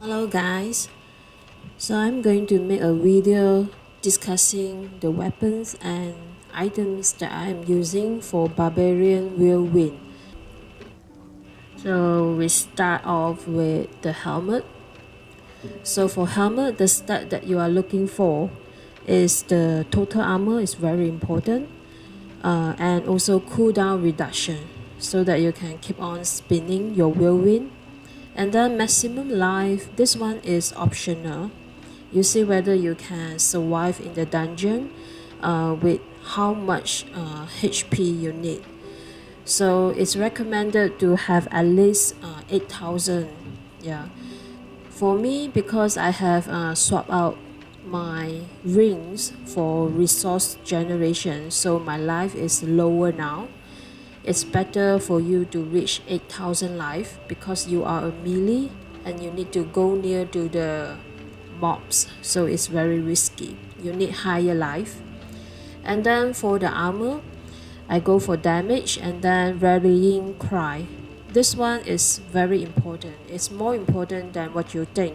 Hello guys, so I'm going to make a video discussing the weapons and items that I am using for Barbarian Whirlwind. So we start off with the helmet. So for helmet, the stat that you are looking for is the total armor is very important, and also cooldown reduction so that you can keep on spinning your whirlwind. And then maximum life, this one is optional. You see whether you can survive in the dungeon with how much HP you need. So it's recommended to have at least 8,000. Yeah. For me, because I have swapped out my rings for resource generation, so my life is lower now. It's better for you to reach 8,000 life because you are a melee and you need to go near to the mobs, so it's very risky. You need higher life. And then for the armor, I go for damage and then rallying cry. This one is very important. It's more important than what you think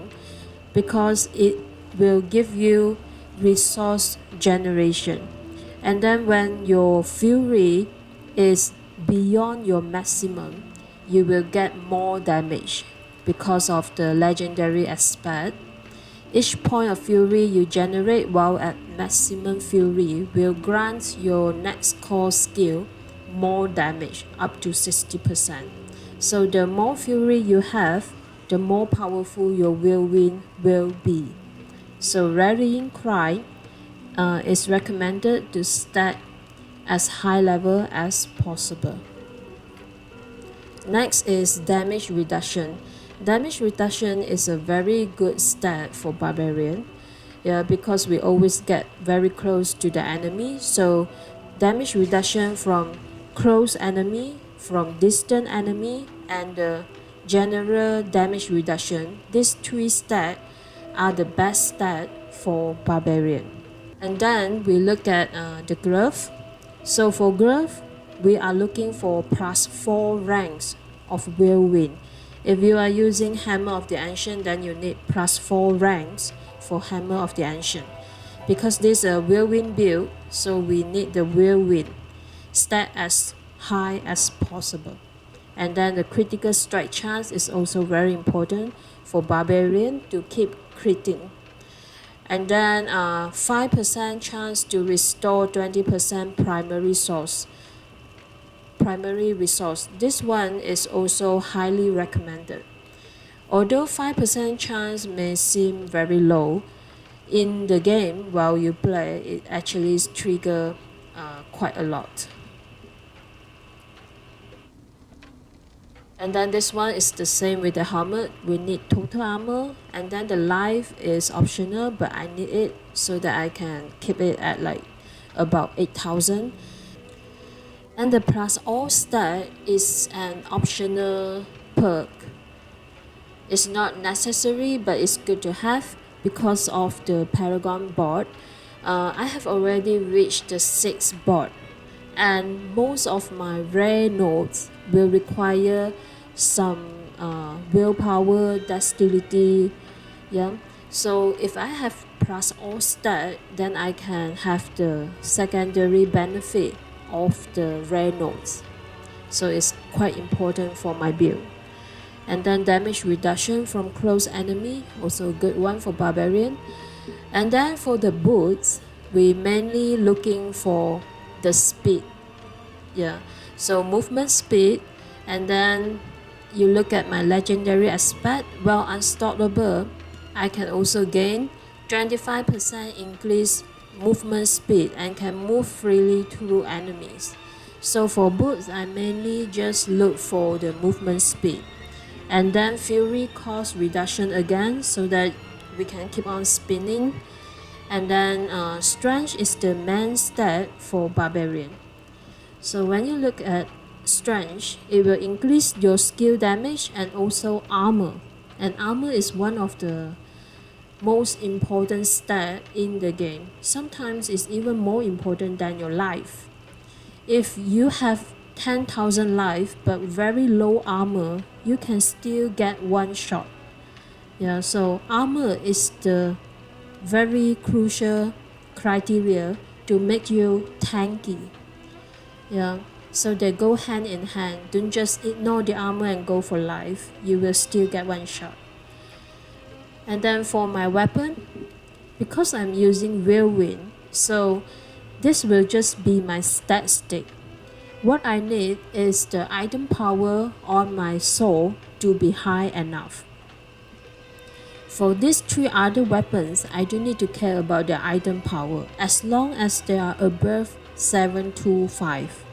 because it will give you resource generation. And then when your fury is beyond your maximum, you will get more damage because of the legendary aspect. Each point of fury you generate while at maximum fury will grant your next core skill more damage, up to 60%. So the more fury you have, the more powerful your whirlwind will be. So rallying cry is recommended to stack as high level as possible. Next is damage reduction. Damage reduction is a very good stat for Barbarian, because we always get very close to the enemy. So damage reduction from close enemy, from distant enemy, and the general damage reduction, these three stats are the best stat for Barbarian. And then we look at the glove. So for glove, we are looking for +4 ranks of whirlwind. If you are using Hammer of the Ancient, then you need +4 ranks for Hammer of the Ancient. Because this is a whirlwind build, so we need the whirlwind stat as high as possible. And then the critical strike chance is also very important for Barbarian to keep critting. And then 5% chance to restore 20% primary resource. This one is also highly recommended. Although 5% chance may seem very low, in the game while you play, it actually triggers quite a lot. And then this one is the same with the helmet. We need total armor, and then the life is optional, but I need it so that I can keep it at like about 8,000. And the plus all stat is an optional perk. It's not necessary, but it's good to have because of the Paragon board. I have already reached the 6th board, and most of my rare nodes will require some willpower, dexterity. So if I have plus all stat, then I can have the secondary benefit of the rare nodes. So it's quite important for my build. And then damage reduction from close enemy, also a good one for Barbarian. And then for the boots, we mainly looking for the speed. So movement speed, and then you look at my legendary aspect. While unstoppable, I can also gain 25% increase movement speed and can move freely through enemies. So for boots, I mainly just look for the movement speed. And then fury cost reduction again, so that we can keep on spinning. And then strength is the main stat for Barbarian. So when you look at strength, it will increase your skill damage and also armor. And armor is one of the most important stat in the game. Sometimes it's even more important than your life. If you have 10,000 life but very low armor, you can still get one shot. Yeah, so armor is the very crucial criteria to make you tanky. Yeah, so they go hand in hand. Don't just ignore the armor and go for life. You will still get one shot. And then for my weapon, because I'm using Whirlwind, so this will just be my stat stick. What I need is the item power on my sword to be high enough. For these three other weapons, I don't need to care about their item power as long as they are above 725.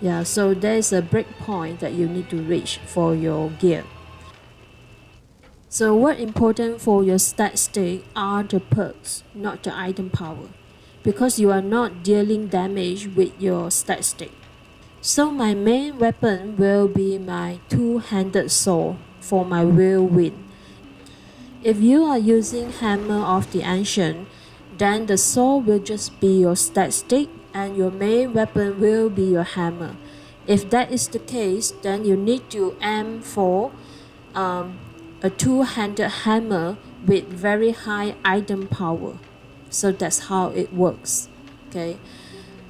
Yeah, so there's a breakpoint that you need to reach for your gear. So what's important for your stat stick are the perks, not the item power, because you are not dealing damage with your stat stick. So my main weapon will be my two-handed sword for my Whirlwind. If you are using Hammer of the Ancient, then the sword will just be your stat stick and your main weapon will be your hammer. If that is the case, then you need to aim for a two-handed hammer with very high item power. So that's how it works. Okay.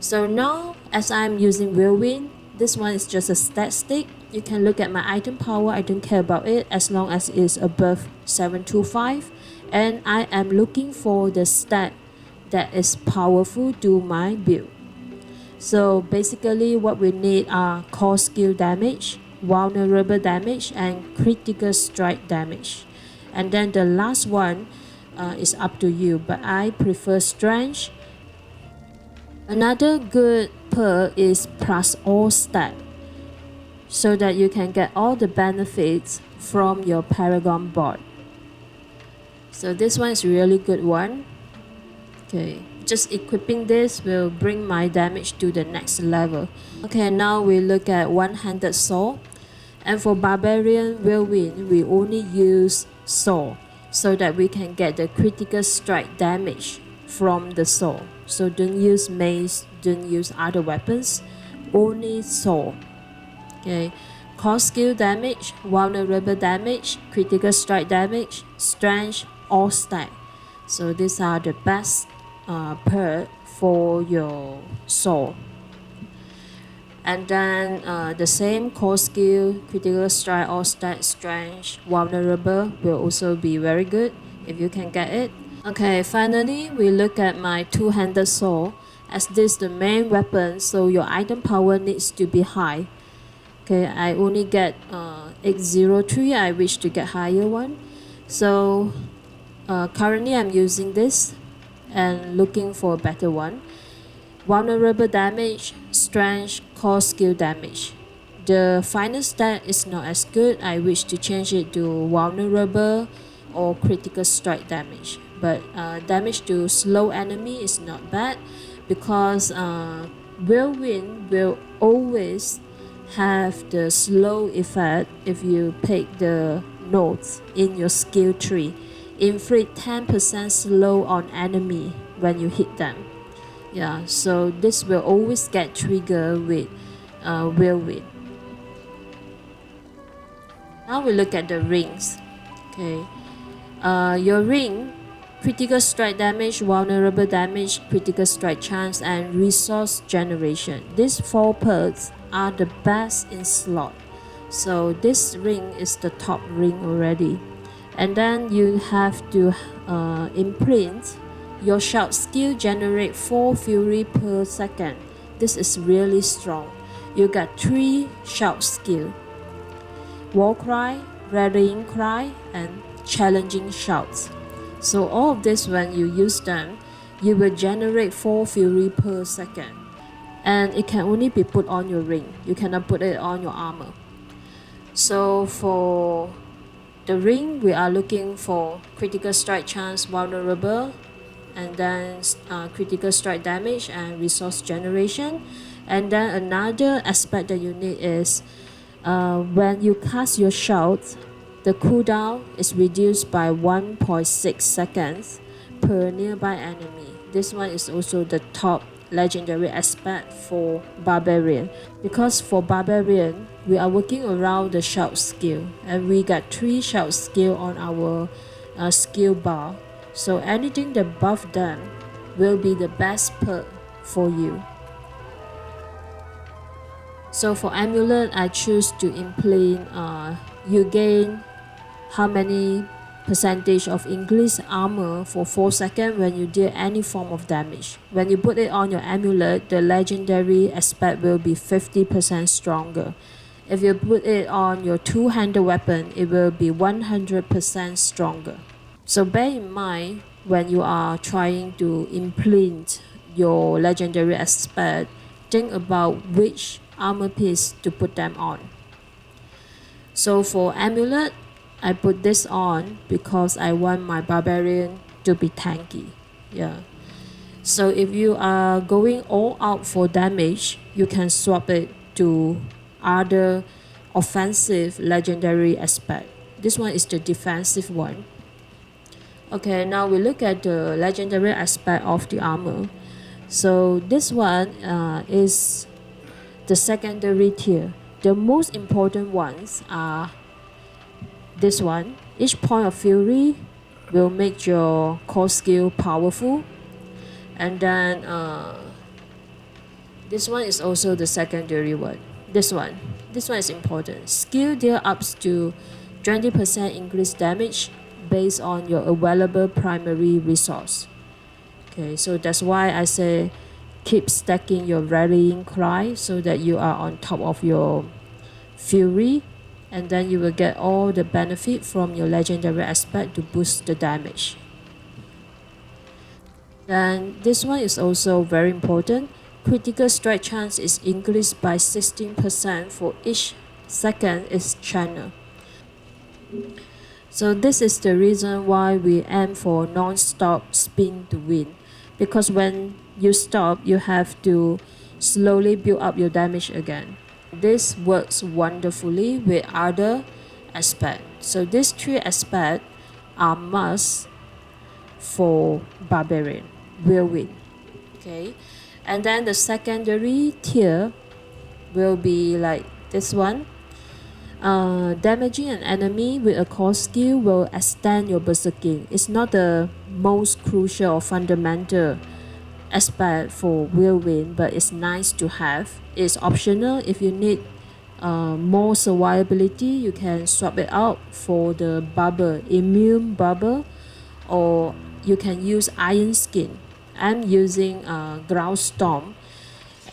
So now, as I'm using Whirlwind, this one is just a stat stick. You can look at my item power. I don't care about it as long as it's above 725. And I am looking for the stat that is powerful to my build. So basically what we need are core skill damage, vulnerable damage, and critical strike damage. And then the last one is up to you, but I prefer strength. Another good perk is plus all stat, so that you can get all the benefits from your Paragon board. So this one is a really good one. Okay, just equipping this will bring my damage to the next level. Okay, now we look at one-handed sword. And for Barbarian Whirlwind, we only use sword so that we can get the critical strike damage from the sword. So don't use mace, don't use other weapons, only sword. Okay, core skill damage, vulnerable damage, critical strike damage, strength, all stat. So these are the best perk for your sword. And then the same core skill, critical strike, all stat, strength, vulnerable will also be very good if you can get it. Okay, finally we look at my two-handed sword, as this is the main weapon, so your item power needs to be high. Okay, I only get 803, I wish to get higher one. So currently I'm using this and looking for a better one. Vulnerable damage, strength, core skill damage. The final stat is not as good. I wish to change it to vulnerable or critical strike damage. But damage to slow enemy is not bad, because Whirlwind will always have the slow effect if you pick the nodes in your skill tree. Inflict 10% slow on enemy when you hit them. Yeah, so this will always get triggered with Whirlwind. Now we look at the rings. Okay, your ring, critical strike damage, vulnerable damage, critical strike chance, and resource generation. These 4 perks are the best in slot. So this ring is the top ring already. And then you have to imprint your shout skill, generate 4 fury per second. This is really strong. You got 3 shout skill: war cry, rallying cry, and challenging shouts. So all of this, when you use them, you will generate 4 fury per second. And it can only be put on your ring. You cannot put it on your armor. So for the ring, we are looking for critical strike chance, vulnerable, and then critical strike damage and resource generation. And then another aspect that you need is when you cast your shout, the cooldown is reduced by 1.6 seconds per nearby enemy. This one is also the top legendary aspect for Barbarian, because for Barbarian, we are working around the shout skill, and we got 3 shout skill on our skill bar. So anything above them will be the best perk for you. So for amulet, I choose to implement you gain how many percentage of increased armor for 4 seconds when you deal any form of damage. When you put it on your amulet, the legendary aspect will be 50% stronger. If you put it on your two-handed weapon, it will be 100% stronger. So bear in mind when you are trying to implement your legendary aspect, think about which armor piece to put them on. So for amulet, I put this on because I want my barbarian to be tanky. Yeah. So if you are going all out for damage, you can swap it to other offensive legendary aspect. This one is the defensive one. Okay, now we look at the legendary aspect of the armor. So this one is the secondary tier. The most important ones are this one. Each point of fury will make your core skill powerful, and then this one is also the secondary one. This one is important. Skill deal ups to 20% increased damage based on your available primary resource. Okay, so that's why I say keep stacking your rallying cry so that you are on top of your fury, and then you will get all the benefit from your legendary aspect to boost the damage. Then this one is also very important. Critical strike chance is increased by 16% for each second is channel. So this is the reason why we aim for non-stop spin to win, because when you stop, you have to slowly build up your damage again. This works wonderfully with other aspects. So these 3 aspects are must for Barbarian, Whirlwind. Okay, and then the secondary tier will be like this one. Damaging an enemy with a core skill will extend your berserking. It's not the most crucial or fundamental aspect for Whirlwind, but it's nice to have. It's optional. If you need more survivability, you can swap it out for the bubble, immune bubble, or you can use iron skin. I'm using ground storm,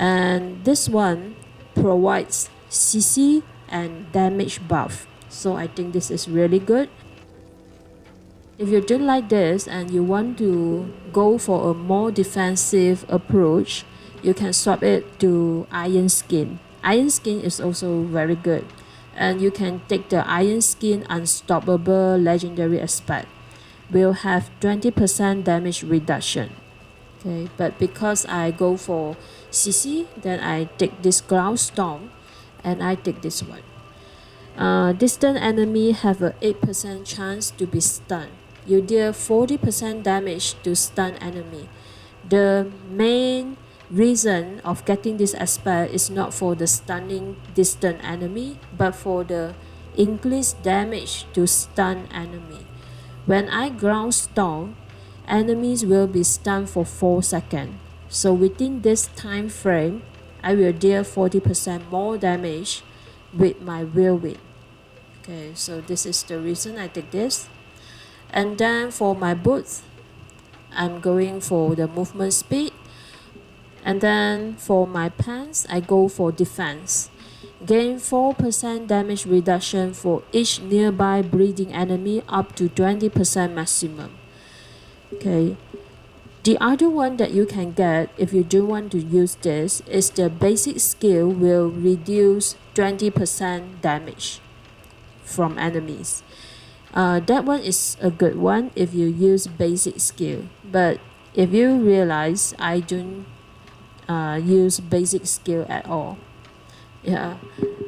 and this one provides CC and damage buff, so I think this is really good. If you don't like this and you want to go for a more defensive approach, you can swap it to iron skin. Iron skin is also very good, and you can take the iron skin unstoppable legendary aspect. Will have 20% damage reduction. Okay, but because I go for CC, then I take this ground storm, and I take this one. Distant enemy have a 8% chance to be stunned. You deal 40% damage to stun enemy. The main reason of getting this aspect is not for the stunning distant enemy, but for the increased damage to stun enemy. When I ground storm, enemies will be stunned for 4 seconds. So within this time frame, I will deal 40% more damage with my Whirlwind. Okay, so this is the reason I take this. And then for my boots, I'm going for the movement speed. And then for my pants, I go for defense. Gain 4% damage reduction for each nearby breathing enemy up to 20% maximum. Okay. The other one that you can get if you do want to use this is the basic skill will reduce 20% damage from enemies. That one is a good one if you use basic skill. But if you realize I don't use basic skill at all, yeah,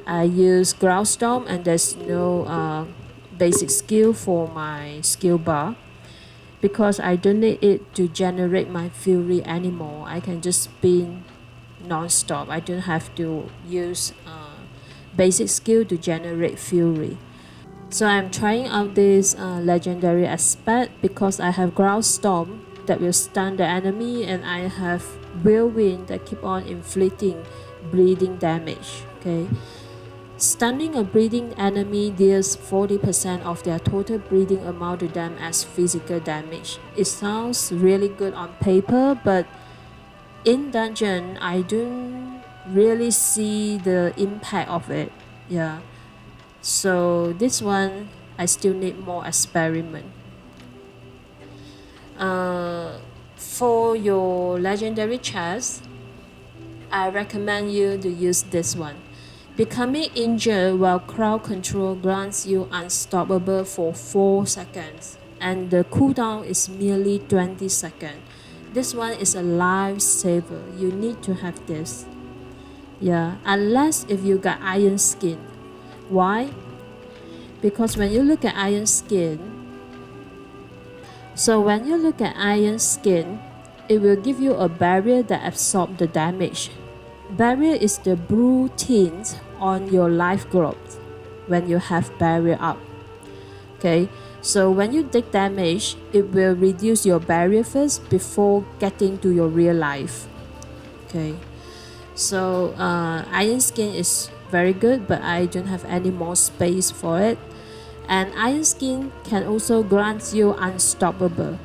I use ground storm and there's no basic skill for my skill bar, because I don't need it to generate my fury anymore. I can just spin non-stop. I don't have to use basic skill to generate fury. So I'm trying out this legendary aspect because I have ground storm that will stun the enemy, and I have whirlwind that keep on inflicting bleeding damage. Okay, stunning a bleeding enemy deals 40% of their total bleeding amount to them as physical damage. It sounds really good on paper, but in dungeon I don't really see the impact of it. Yeah, so this one I still need more experiment. For your legendary chest, I recommend you to use this one. Becoming injured while crowd control grants you unstoppable for 4 seconds, and the cooldown is merely 20 seconds. This one is a lifesaver. You need to have this. Yeah, unless if you got iron skin. Why? Because when you look at iron skin, it will give you a barrier that absorbs the damage. Barrier is the blue tint on your life growth when you have barrier up. Okay, so when you take damage, it will reduce your barrier first before getting to your real life. Okay, so iron skin is very good, but I don't have any more space for it. And iron skin can also grant you unstoppable.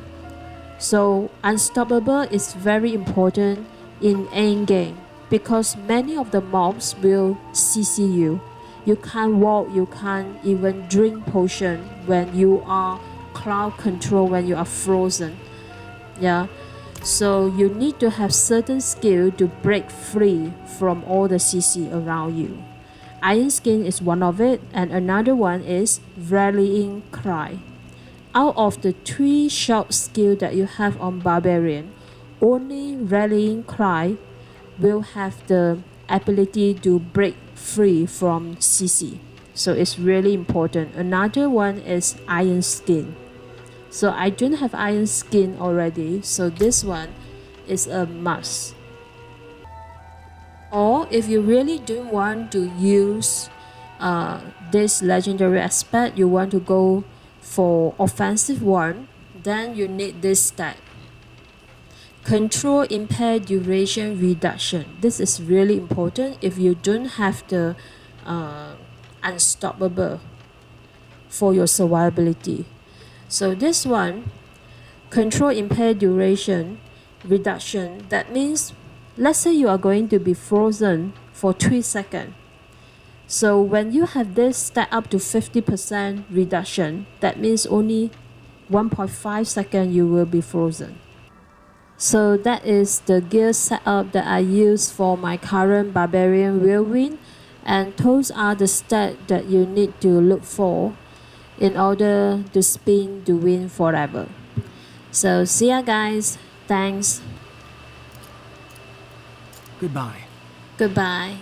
So unstoppable is very important in end game because many of the mobs will CC you. You can't walk, you can't even drink potion when you are crowd control, when you are frozen. Yeah, so you need to have certain skill to break free from all the CC around you. Iron skin is one of it, and another one is rallying cry. Out of the 3 short skills that you have on Barbarian, only rallying cry will have the ability to break free from CC. So it's really important. Another one is iron skin. So I don't have iron skin already, so this one is a must. Or if you really don't want to use this legendary aspect, you want to go for offensive one, then you need this stat. Control impaired duration reduction. This is really important if you don't have the unstoppable for your survivability. So this one, control impaired duration reduction, that means let's say you are going to be frozen for 3 seconds. So when you have this stat up to 50% reduction, that means only 1.5 seconds you will be frozen. So that is the gear setup that I use for my current Barbarian Whirlwind, and those are the stats that you need to look for in order to spin to win forever. So see ya guys, thanks. Goodbye. Goodbye.